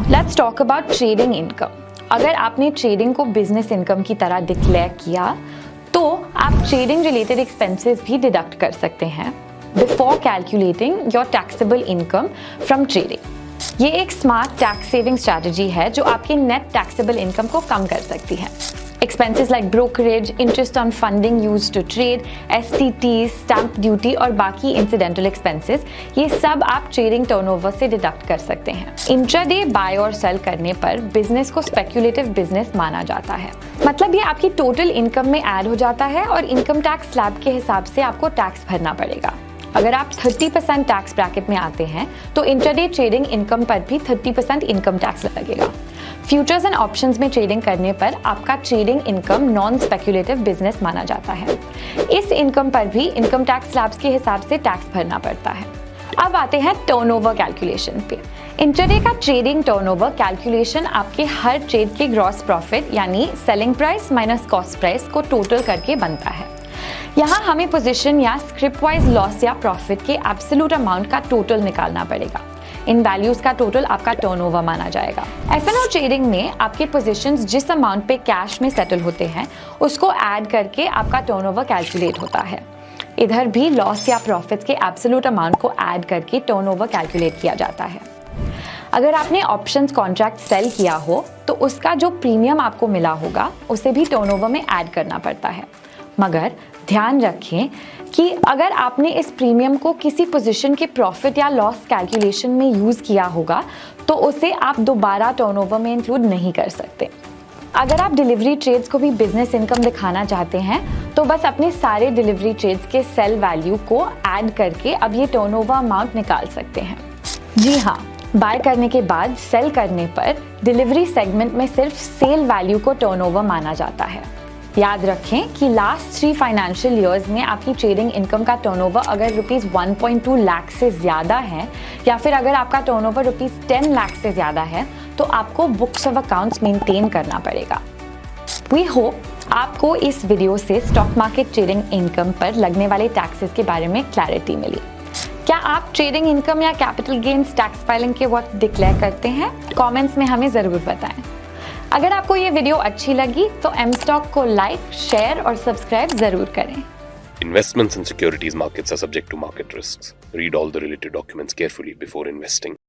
Let's talk about trading income. अगर आपने trading को बिजनेस इनकम की तरह डिक्लेयर किया तो आप ट्रेडिंग रिलेटेड एक्सपेंसेस भी डिडक्ट कर सकते हैं before calculating your taxable income from trading. ये एक स्मार्ट टैक्स सेविंग स्ट्रैटेजी है जो आपके नेट टैक्सेबल इनकम को कम कर सकती है। Expenses like brokerage, interest on funding used to trade, STT, stamp duty और बाकी इंसिडेंटल एक्सपेंसेस, ये सब आप ट्रेडिंग टर्नओवर से डिडक्ट कर सकते हैं। इंट्राडे बाय और सेल करने पर बिजनेस को स्पेक्युलेटिव बिजनेस माना जाता है। मतलब ये आपकी टोटल इनकम में ऐड हो जाता है और इनकम टैक्स स्लैब के हिसाब से आपको टैक्स भरना पड़ेगा। अगर आप 30% टैक्स ब्रैकेट में आते हैं तो इंट्राडे ट्रेडिंग इनकम पर भी 30% इनकम टैक्स लगेगा। फ्यूचर्स एंड ऑप्शंस में ट्रेडिंग करने पर आपका trading income non speculative business माना जाता है। इस इनकम पर भी इनकम टैक्स स्लैब्स के हिसाब से टैक्स भरना पड़ता है। अब आते हैं टर्नओवर कैलकुलेशन पे। इंट्राडे का ट्रेडिंग टर्नओवर कैलकुलेशन आपके हर ट्रेड के ग्रॉस प्रॉफिट यानी selling price minus cost price को टोटल करके बनता है। यहाँ हमें पोजीशन या स्क्रिप्ट वाइज लॉस या प्रॉफिट के एब्सोल्यूट अमाउंट का टोटल निकालना पड़ेगा। इन वैल्यूज का टोटल आपका टर्नओवर माना जाएगा। F&O ट्रेडिंग में आपके पोजीशंस जिस अमाउंट पे कैश में सेटल होते हैं उसको ऐड करके आपका टर्नओवर कैलकुलेट होता है। इधर भी लॉस या प्रॉफिट के एब्सोल्यूट अमाउंट को ऐड करके टर्नओवर कैलकुलेट किया जाता है। अगर आपने ऑप्शंस कॉन्ट्रैक्ट सेल किया हो तो उसका जो प्रीमियम आपको मिला होगा उसे भी टर्नओवर में ऐड करना पड़ता है। मगर ध्यान रखें कि अगर आपने इस प्रीमियम को किसी पोजीशन के प्रॉफिट या लॉस कैलकुलेशन में यूज़ किया होगा तो उसे आप दोबारा टर्नओवर में इंक्लूड नहीं कर सकते। अगर आप डिलीवरी ट्रेड्स को भी बिजनेस इनकम दिखाना चाहते हैं तो बस अपने सारे डिलीवरी ट्रेड्स के सेल वैल्यू को ऐड करके अब ये टर्नओवर अमाउंट निकाल सकते हैं। जी हाँ, बाय करने के बाद सेल करने पर डिलीवरी सेगमेंट में सिर्फ सेल वैल्यू को टर्नओवर माना जाता है। याद रखें कि लास्ट 3 फाइनेंशियल ईयर्स में आपकी ट्रेडिंग इनकम का टर्नओवर अगर ₹1.2 लाख से ज़्यादा है या फिर अगर आपका टर्नओवर ₹10 लाख से ज़्यादा है तो आपको बुक्स ऑफ अकाउंट्स मेंटेन करना पड़ेगा। वी होप आपको इस वीडियो से स्टॉक मार्केट ट्रेडिंग इनकम पर लगने वाले टैक्सेस के बारे में क्लैरिटी मिली। क्या आप ट्रेडिंग इनकम या कैपिटल गेन्स टैक्स फाइलिंग के वक्त डिक्लेयर करते हैं? कमेंट्स में हमें ज़रूर बताएं। अगर आपको ये वीडियो अच्छी लगी तो mStock को लाइक, शेयर और सब्सक्राइब जरूर करें। Investments in securities markets are subject to market risks. Read all the related documents carefully before investing.